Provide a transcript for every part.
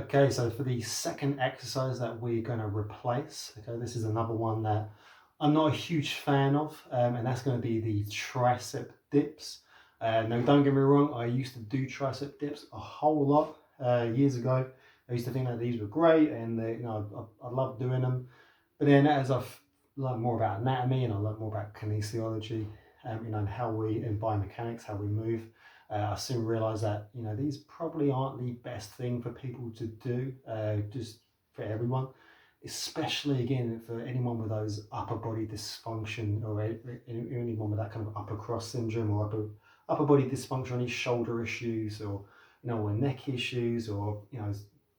Okay, so for the second exercise that we're going to replace, okay, this is another one that I'm not a huge fan of, and that's going to be the tricep dips. Now, don't get me wrong, I used to do tricep dips a whole lot years ago. I used to think that these were great, and I loved doing them. But then, as I've learned more about anatomy and I learned more about kinesiology, and how we and biomechanics, how we move, I soon realised that these probably aren't the best thing for people to do, just for everyone, especially again for anyone with those upper body dysfunction or anyone with that kind of upper cross syndrome or upper body dysfunction, any shoulder issues or or neck issues or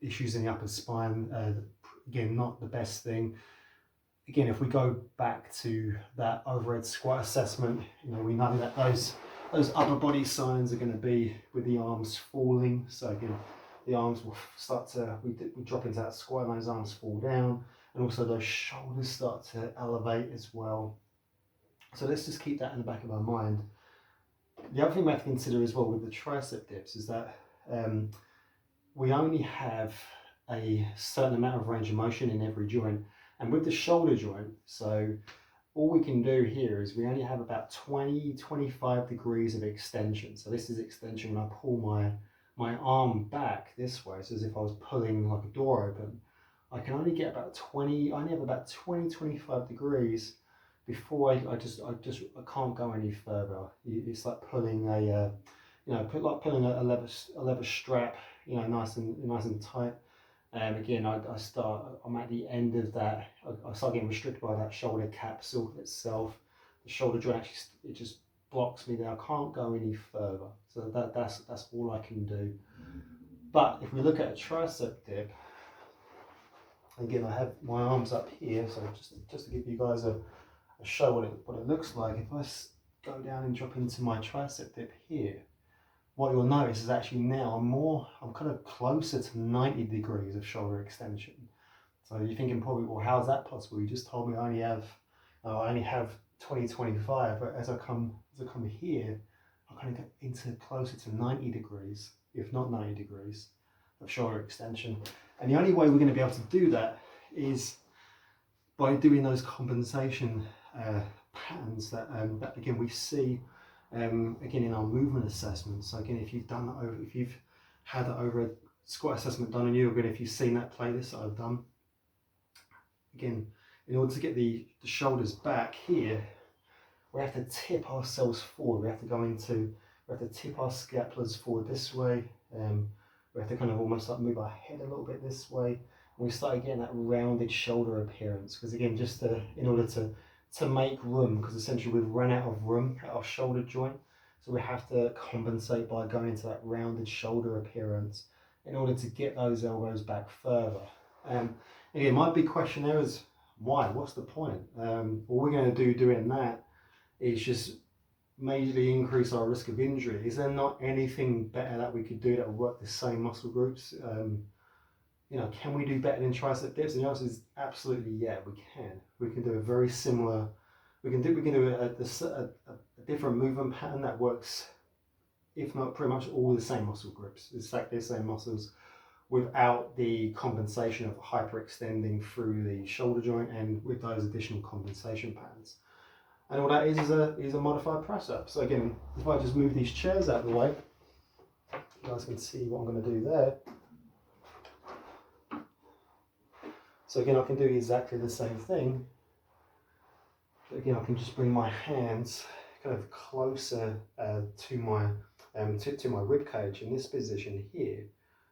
issues in the upper spine. Again, not the best thing. Again, if we go back to that overhead squat assessment, we know that those upper body signs are going to be with the arms falling. So again, the arms will start to, we drop into that squat and those arms fall down, and also those shoulders start to elevate as well. So let's just keep that in the back of our mind. The other thing we have to consider as well with the tricep dips is that we only have a certain amount of range of motion in every joint. And with the shoulder joint, so all we can do here is we only have about 20-25 degrees of extension. So this is extension when I pull my arm back this way. So as if I was pulling like a door open. I can only get about 20, I only have about 20-25 degrees before I can't go any further. It's like pulling a, pulling a leather strap, nice and tight. Again, I'm at the end of that. I start getting restricted by that shoulder capsule itself. The shoulder joint actually, it just blocks me there. I can't go any further. So that's all I can do. But if we look at a tricep dip, again, I have my arms up here. So just to give you guys a show what it looks like. If I go down and drop into my tricep dip here, what you'll notice is actually now I'm kind of closer to 90 degrees of shoulder extension. So you're thinking probably, well, how's that possible? You just told me I only have 20-25, but as I come here, I kind of get into closer to 90 degrees, if not 90 degrees of shoulder extension. And the only way we're going to be able to do that is by doing those compensation patterns that again we see again in our movement assessments. So again, if you've had that overhead squat assessment done on you, again if you've seen that playlist that I've done, again in order to get the shoulders back here, we have to tip ourselves forward. We have to tip our scapulars forward this way. We have to kind of almost like move our head a little bit this way. And we start getting that rounded shoulder appearance, because again, in order to make room, because essentially we've run out of room at our shoulder joint, so we have to compensate by going into that rounded shoulder appearance in order to get those elbows back further. Again, my big question there is why? What's the point? All we're going to do doing that is just majorly increase our risk of injury. Is there not anything better that we could do that would work the same muscle groups? Can we do better than tricep dips? And the answer is absolutely yeah, we can. We can do a very similar. We can do a different movement pattern that works, if not pretty much all the same muscle groups, exactly the same muscles, without the compensation of hyperextending through the shoulder joint and with those additional compensation patterns. And all that is a modified press up. So again, if I just move these chairs out of the way, you guys can see what I'm going to do there. So again, I can do exactly the same thing. But again, I can just bring my hands kind of closer to my rib cage in this position here.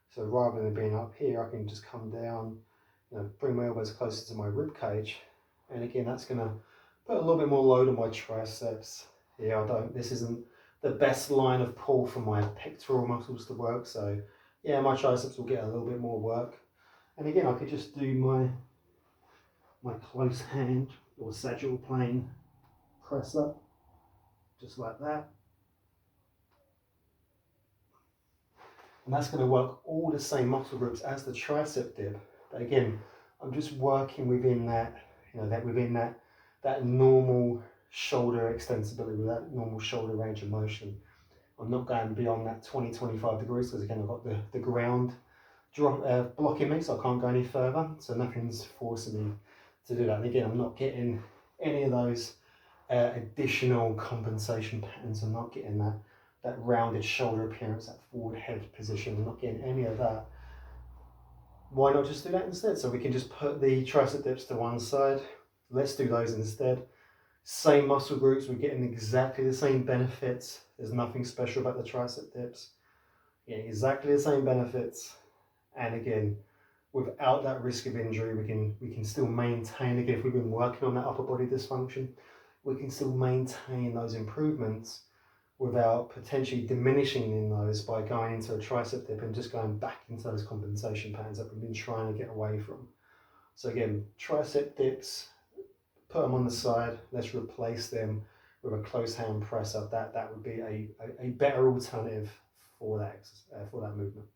So rather than being up here, I can just come down, bring my elbows closer to my rib cage, and again, that's going to put a little bit more load on my triceps. This isn't the best line of pull for my pectoral muscles to work, so yeah, my triceps will get a little bit more work. And again, I could just do my close hand or sagittal plane press up, just like that. And that's going to work all the same muscle groups as the tricep dip. But again, I'm just working within that, that normal shoulder extensibility, with that normal shoulder range of motion. I'm not going beyond that 20-25 degrees because again, I've got the ground blocking me, so I can't go any further. So nothing's forcing me to do that. And again, I'm not getting any of those additional compensation patterns. I'm not getting that rounded shoulder appearance, that forward head position. I'm not getting any of that. Why not just do that instead? So we can just put the tricep dips to one side. Let's do those instead. Same muscle groups, we're getting exactly the same benefits. There's nothing special about the tricep dips. Getting exactly the same benefits. And again, without that risk of injury, we can still maintain, again, if we've been working on that upper body dysfunction, we can still maintain those improvements without potentially diminishing in those by going into a tricep dip and just going back into those compensation patterns that we've been trying to get away from. So again, tricep dips, put them on the side, let's replace them with a close hand press up. That would be a better alternative for that movement.